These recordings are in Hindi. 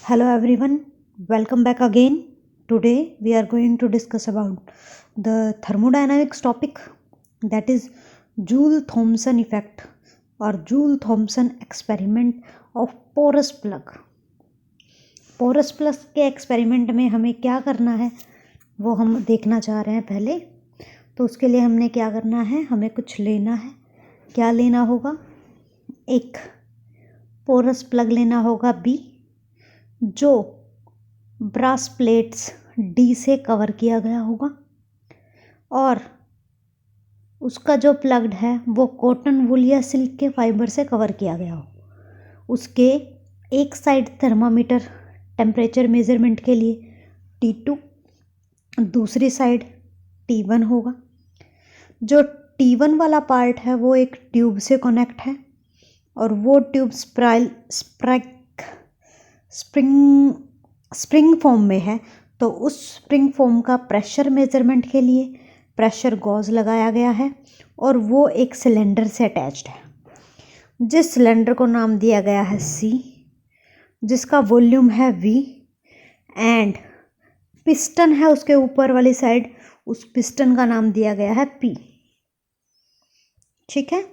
Hello everyone, welcome back again. Today we are going to discuss about the thermodynamics topic, that is Joule-Thomson effect or Joule-Thomson experiment of porous plug. porous plug के एक्सपेरिमेंट में हमें क्या करना है वो हम देखना चाह रहे हैं पहले। तो उसके लिए हमने क्या करना है, हमें कुछ लेना है। क्या लेना होगा? एक पोरस प्लग लेना होगा बी, जो ब्रास प्लेट्स डी से कवर किया गया होगा, और उसका जो प्लग्ड है वो कॉटन वूल या सिल्क के फाइबर से कवर किया गया हो। उसके एक साइड थर्मामीटर टेम्परेचर मेजरमेंट के लिए T2, दूसरी साइड T1 होगा। जो T1 वाला पार्ट है वो एक ट्यूब से कनेक्ट है और वो ट्यूब स्प्रिंग फॉर्म में है। तो उस स्प्रिंग फॉर्म का प्रेशर मेजरमेंट के लिए प्रेशर गॉज लगाया गया है और वो एक सिलेंडर से अटैच्ड है, जिस सिलेंडर को नाम दिया गया है C, जिसका वॉल्यूम है V, एंड पिस्टन है उसके ऊपर वाली साइड, उस पिस्टन का नाम दिया गया है P। ठीक है।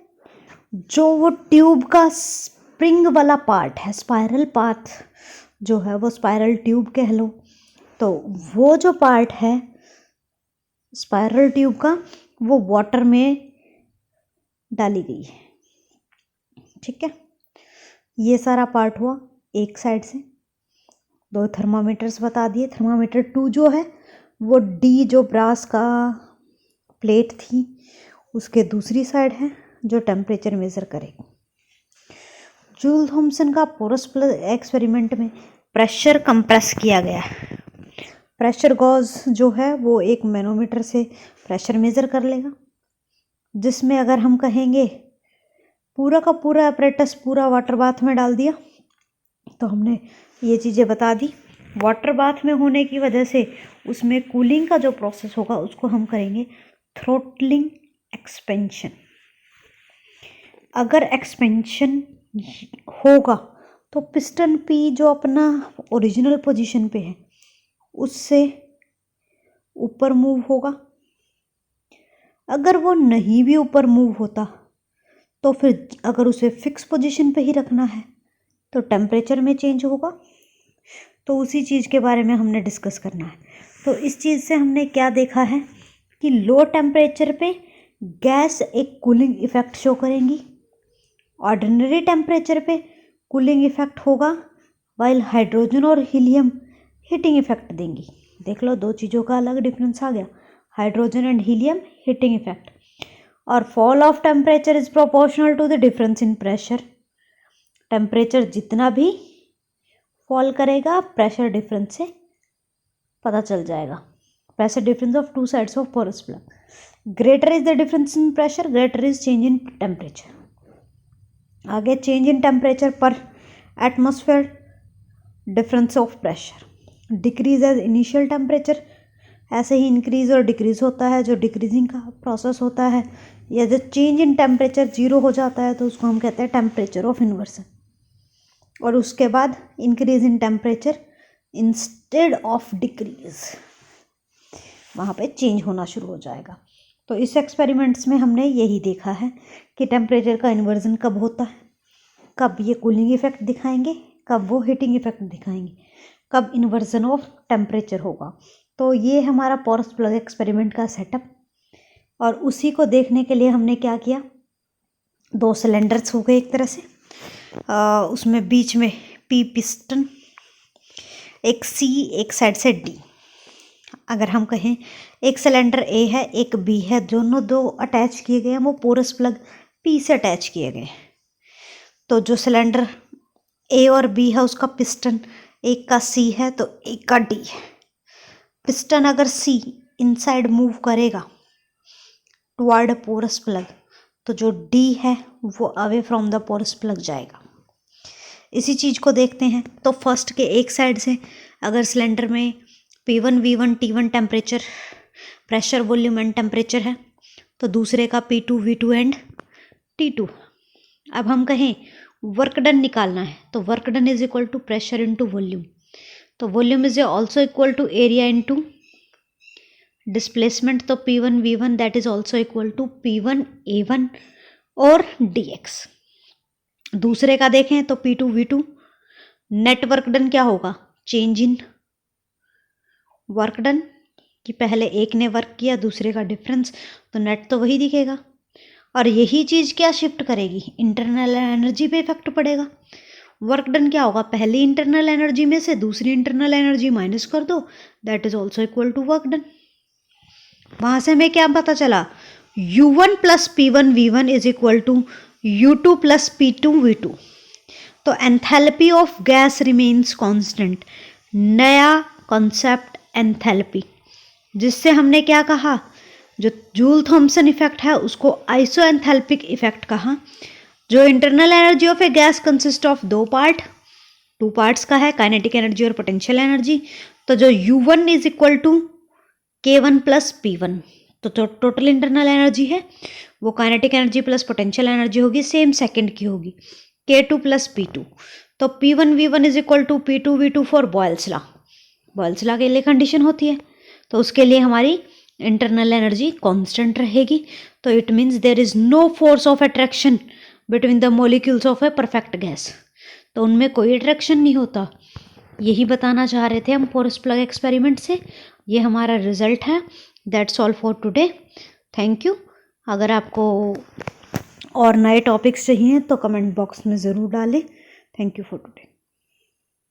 जो वो ट्यूब का स्प्रिंग वाला पार्ट है, स्पाइरल पाथ जो है वो स्पाइरल ट्यूब कह लो, तो वो जो पार्ट है स्पाइरल ट्यूब का वो वाटर में डाली गई है। ठीक है, ये सारा पार्ट हुआ एक साइड से। दो थर्मामीटर्स बता दिए। थर्मामीटर 2 जो है वो डी, जो ब्रास का प्लेट थी उसके दूसरी साइड है, जो टेम्परेचर मेज़र करेगा। जूल थॉमसन का पोरस प्लग एक्सपेरिमेंट में प्रेशर कंप्रेस किया गया है। प्रेशर गॉज जो है वो एक मैनोमीटर से प्रेशर मेज़र कर लेगा, जिसमें अगर हम कहेंगे पूरा का पूरा अपरेटस पूरा वाटर बाथ में डाल दिया, तो हमने ये चीज़ें बता दी। वाटर बाथ में होने की वजह से उसमें कूलिंग का जो प्रोसेस होगा उसको हम करेंगे थ्रोटलिंग एक्सपेंशन। अगर एक्सपेंशन होगा तो पिस्टन पी जो अपना ओरिजिनल पोजीशन पे है उससे ऊपर मूव होगा। अगर वो नहीं भी ऊपर मूव होता तो फिर अगर उसे फिक्स पोजीशन पे ही रखना है तो टेम्परेचर में चेंज होगा। तो उसी चीज़ के बारे में हमने डिस्कस करना है। तो इस चीज़ से हमने क्या देखा है कि लो टेम्परेचर पे गैस एक कूलिंग इफ़ेक्ट शो करेंगी, ऑर्डिनरी टेम्परेचर पे कूलिंग इफ़ेक्ट होगा, वाइल हाइड्रोजन और हीलियम हीटिंग इफ़ेक्ट देंगी। देख लो, दो चीज़ों का अलग डिफरेंस आ गया, hydrogen and helium heating effect. और fall of temperature is proportional to the difference in pressure. Temperature जितना भी फॉल करेगा प्रेशर डिफरेंस से पता चल जाएगा। Pressure difference of two sides of porous plug. Greater is the difference in pressure, greater is change in temperature. आगे change in temperature per atmosphere, difference of pressure. Decrease as initial temperature, ऐसे ही इंक्रीज और डिक्रीज होता है, जो डिक्रीजिंग का प्रोसेस होता है। या जो चेंज इन टेम्परेचर 0 हो जाता है तो उसको हम कहते हैं टेम्परेचर ऑफ इन्वर्सन। और उसके बाद increase in temperature instead of decrease, वहाँ पे चेंज होना शुरू हो जाएगा। तो इस एक्सपेरिमेंट्स में हमने यही देखा है कि टेम्परेचर का इन्वर्जन कब होता है, कब ये कूलिंग इफेक्ट दिखाएंगे, कब वो हीटिंग इफेक्ट दिखाएंगे, कब इन्वर्जन ऑफ टेम्परेचर होगा। तो ये हमारा पोरस प्लग एक्सपेरिमेंट का सेटअप। और उसी को देखने के लिए हमने क्या किया, दो सिलेंडर्स हो गए एक तरह से, उसमें बीच में पी पिस्टन, एक सी, एक साइड से डी। अगर हम कहें एक सिलेंडर ए है एक बी है, दोनों दो अटैच किए गए हैं, वो पोरस प्लग पी से अटैच किए गए। तो जो सिलेंडर ए और बी है उसका पिस्टन एक का सी है तो एक का डी है। पिस्टन अगर सी इनसाइड मूव करेगा टुवर्ड पोरस प्लग, तो जो डी है वो away from the porous plug जाएगा। इसी चीज़ को देखते हैं। तो फर्स्ट के एक साइड से अगर सिलेंडर में P1 V1 T1 temperature, pressure, volume and temperature है, तो दूसरे का P2 V2 एंड T2। अब हम कहें वर्क डन निकालना है तो work done is equal to pressure into volume. तो volume is also equal to area into displacement, तो P1 V1 that is also equal to P1 A1 और dx। दूसरे का देखें तो P2 V2, net work done क्या होगा, चेंज इन वर्क डन, कि पहले एक ने वर्क किया दूसरे का डिफरेंस, तो नेट तो वही दिखेगा। और यही चीज़ क्या शिफ्ट करेगी, इंटरनल एनर्जी पे इफेक्ट पड़ेगा। वर्क डन क्या होगा, पहली इंटरनल एनर्जी में से दूसरी इंटरनल एनर्जी माइनस कर दो, that is also equal to work done. वहां से हमें क्या पता चला, U1 plus P1 V1 is equal to U2 plus P2 V2। तो enthalpy of gas remains constant, नया कॉन्सेप्ट एंथैल्पी, जिससे हमने क्या कहा, जो जूल थॉम्सन इफेक्ट है उसको आइसो एंथैल्पिक इफेक्ट कहा। जो internal energy of A gas consist of two parts का है, काइनेटिक एनर्जी और पोटेंशियल एनर्जी। तो जो U1 is equal to K1 plus P1, तो जो टोटल इंटरनल एनर्जी है वो kinetic energy plus potential energy होगी, सेम सेकंड की होगी, K2 प्लस P2। तो P1 V1 is equal to P2 V2 for Boyle's law. Boyle's law के लिए कंडीशन होती है, तो उसके लिए हमारी इंटरनल एनर्जी कांस्टेंट रहेगी। तो it means there is no force of attraction between the molecules of a perfect gas, तो उनमें कोई अट्रैक्शन नहीं होता। यही बताना चाह रहे थे हम पोरस प्लग एक्सपेरिमेंट से। ये हमारा रिजल्ट है। That's all for today, thank you. अगर आपको और नए टॉपिक्स चाहिए तो कमेंट बॉक्स में ज़रूर डालें। Thank you for today.